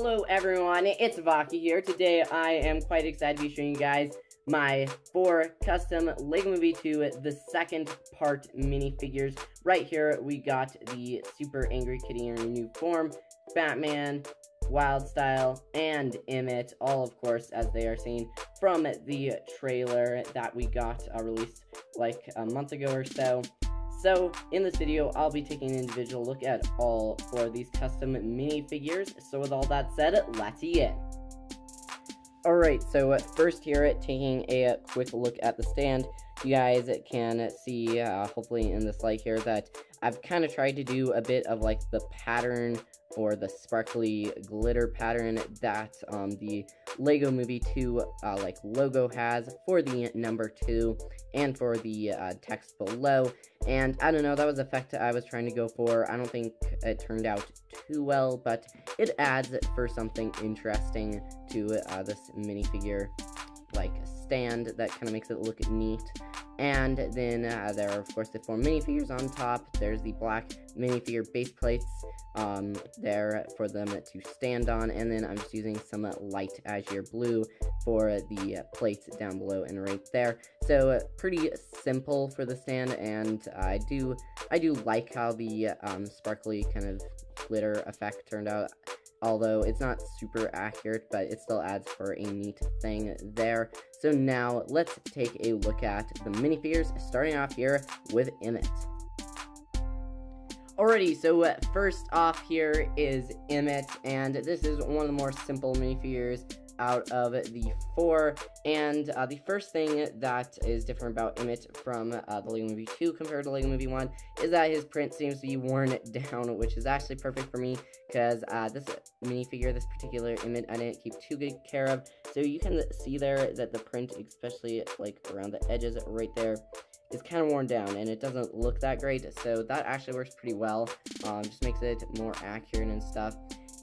Hello everyone, it's Avohkii here. Today I am quite excited to be showing you guys my 4 custom LEGO Movie 2, the second part minifigures. Right here we got the Super Angry Kitty in her new form, Batman, Wyldstyle, and Emmet, all of course as they are seen from the trailer that we got released like a month ago or so. So, in this video, I'll be taking an individual look at all 4 of these custom minifigures. So with all that said, let's begin. Alright, so first here, taking a quick look at the stand, you guys can see, hopefully in this light here, that I've kind of tried to do a bit of like the pattern or the sparkly glitter pattern that the LEGO Movie 2 like logo has for the number 2 and for the text below. And I don't know, that was the effect I was trying to go for. I don't think it turned out too well, but it adds for something interesting to this minifigure like stand that kind of makes it look neat. And then there are of course the 4 minifigures on top. There's the black minifigure base plates there for them to stand on, and then I'm just using some light azure blue for the plates down below and right there. So pretty simple for the stand, and I do like how the sparkly kind of glitter effect turned out. Although it's not super accurate, but it still adds for a neat thing there. So now, let's take a look at the minifigures, starting off here with Emmet. Alrighty, so first off here is Emmet, and this is one of the more simple minifigures out of the 4, and the first thing that is different about Emmet from the LEGO Movie 2 compared to LEGO Movie 1 is that his print seems to be worn down, which is actually perfect for me, because this minifigure, this particular Emmet, I didn't keep too good care of, so you can see there that the print, especially like around the edges right there, is kind of worn down, and it doesn't look that great, so that actually works pretty well, just makes it more accurate and stuff.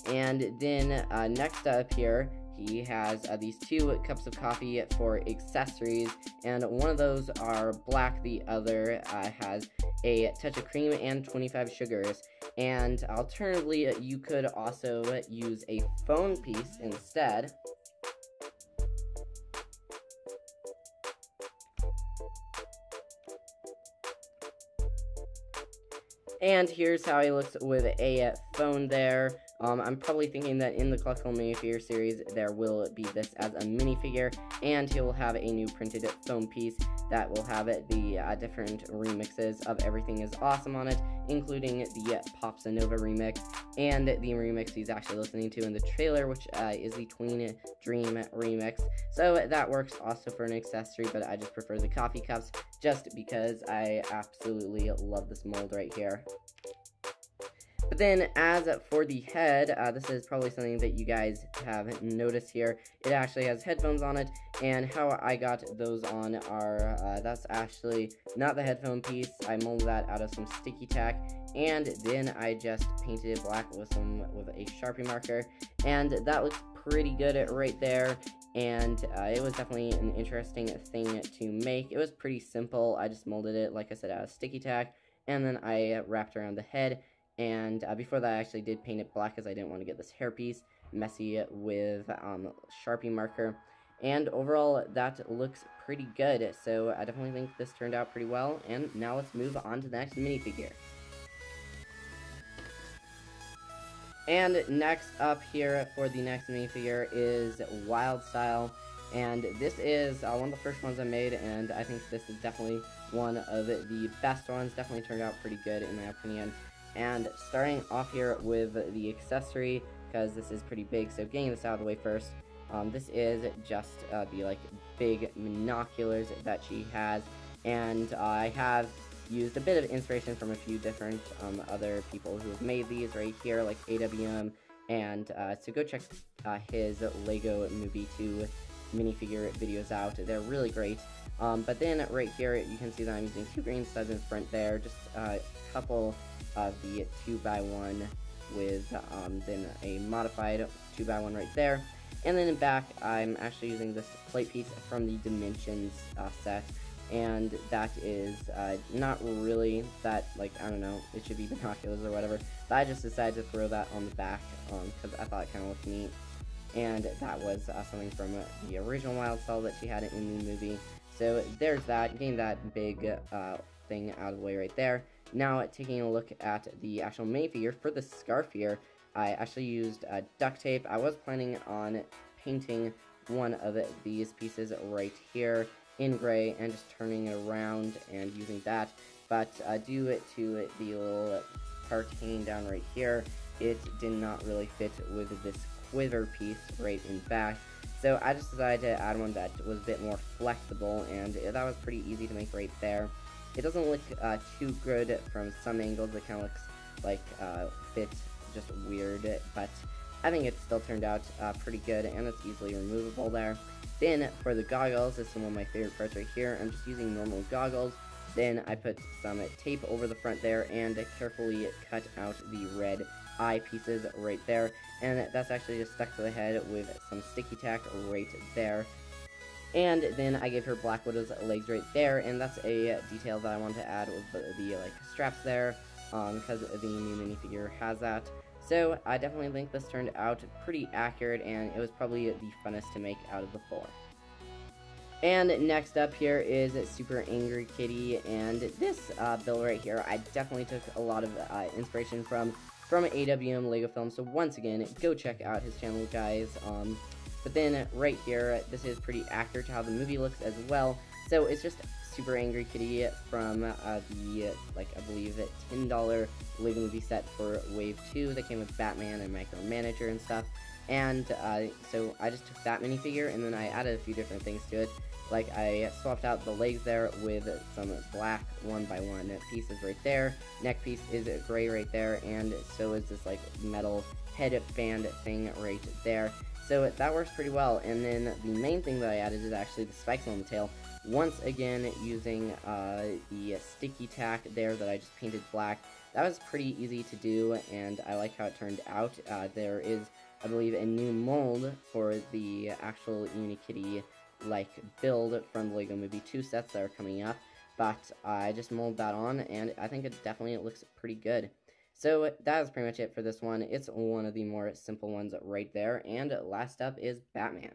And then next up here, he has these 2 cups of coffee for accessories, and one of those are black, the other has a touch of cream and 25 sugars. And alternatively, you could also use a phone piece instead. And here's how he looks with a phone there. I'm probably thinking that in the collectible minifigure series, there will be this as a minifigure, and he will have a new printed phone piece that will have the different remixes of Everything is Awesome on it, including the Pops and Nova remix, and the remix he's actually listening to in the trailer, which is the Tween Dream remix. So that works also for an accessory, but I just prefer the coffee cups, just because I absolutely love this mold right here. But then, as for the head, this is probably something that you guys have noticed here. It actually has headphones on it, and how I got those on are, that's actually not the headphone piece. I molded that out of some sticky tack, and then I just painted it black with a Sharpie marker, and that looks pretty good right there. And it was definitely an interesting thing to make. It was pretty simple. I just molded it, like I said, out of sticky tack, and then I wrapped around the head. And before that, I actually did paint it black because I didn't want to get this hairpiece messy with Sharpie marker. And overall, that looks pretty good. So I definitely think this turned out pretty well. And now let's move on to the next minifigure. And next up here for the next minifigure is Wyldstyle. And this is one of the first ones I made, and I think this is definitely one of the best ones. Definitely turned out pretty good in my opinion. And starting off here with the accessory, because this is pretty big, so getting this out of the way first, this is just the like big monoculars that she has, and I have used a bit of inspiration from a few different other people who have made these right here, like AWM, and so go check his LEGO Movie 2 minifigure videos out. They're really great. But then right here you can see that I'm using 2 green studs in front there, just a couple of the 2x1 with then a modified 2x1 right there, and then in back I'm actually using this plate piece from the Dimensions set and that is not really that, like, I don't know, it should be binoculars or whatever, but I just decided to throw that on the back because I thought it kind of looked neat. And that was something from the original Wyldstyle that she had in the movie. So there's that, getting that big thing out of the way right there. Now taking a look at the actual minifigure for the scarf here, I actually used duct tape. I was planning on painting one of these pieces right here in gray and just turning it around and using that, but due to the little part hanging down right here, it did not really fit with this quiver piece right in back. So I just decided to add one that was a bit more flexible, and that was pretty easy to make right there. It doesn't look too good from some angles. It kind of looks like fits just weird, but I think it still turned out pretty good, and it's easily removable there. Then for the goggles, this is one of my favorite parts right here. I'm just using normal goggles. Then I put some tape over the front there and carefully cut out the red eye pieces right there, and that's actually just stuck to the head with some sticky tack right there. And then I gave her Black Widow's legs right there, and that's a detail that I wanted to add with the like straps there, because the new minifigure has that. So I definitely think this turned out pretty accurate, and it was probably the funnest to make out of the four. And next up here is Super Angry Kitty, and this build right here, I definitely took a lot of inspiration from AWM Lego Film, so once again, go check out his channel, guys. But then right here, this is pretty accurate to how the movie looks as well. So it's just Super Angry Kitty from the, like, I believe $10 Lego Movie set for Wave 2 that came with Batman and Micromanager and stuff. And so I just took that minifigure, and then I added a few different things to it. Like, I swapped out the legs there with some black 1x1 pieces right there. Neck piece is gray right there, and so is this, like, metal headband thing right there. So that works pretty well. And then the main thing that I added is actually the spikes on the tail. Once again, using the sticky tack there that I just painted black. That was pretty easy to do, and I like how it turned out. There is, I believe, a new mold for the actual UniKitty like build from the Lego Movie 2 sets that are coming up, but I just molded that on, and I think it definitely looks pretty good. So that is pretty much it for this one. It's one of the more simple ones right there, and last up is Batman.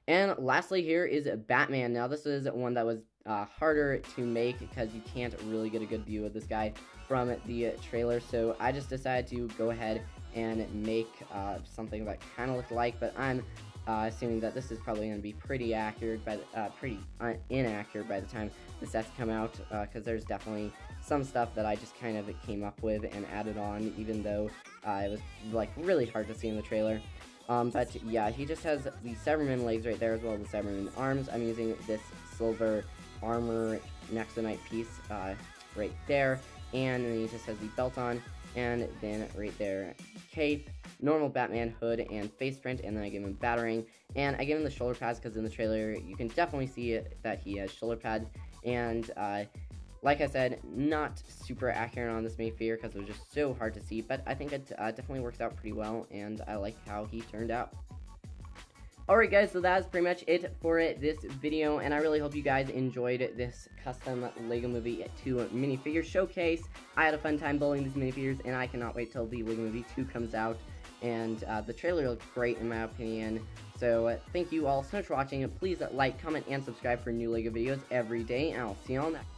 And lastly here is Batman. Now this is one that was harder to make because you can't really get a good view of this guy from the trailer, so I just decided to go ahead and make something that kind of looked like, but I'm assuming that this is probably going to be pretty accurate, pretty inaccurate by the time the sets come out, because there's definitely some stuff that I just kind of came up with and added on, even though it was like really hard to see in the trailer. But yeah, he just has the Cyberman legs right there as well as the Cyberman arms. I'm using this silver armor next to night piece right there, and then he just has the belt on, and then right there, cape, normal Batman hood, and face print, and then I give him battering, and I give him the shoulder pads because in the trailer you can definitely see that he has shoulder pads, and like I said, not super accurate on this minifigure because it was just so hard to see, but I think it definitely works out pretty well, and I like how he turned out. Alright guys, so that's pretty much it for this video, and I really hope you guys enjoyed this custom Lego Movie 2 minifigure showcase. I had a fun time building these minifigures, and I cannot wait till the Lego Movie 2 comes out, and the trailer looks great in my opinion. So thank you all so much for watching, and please like, comment, and subscribe for new Lego videos every day, and I'll see you all next.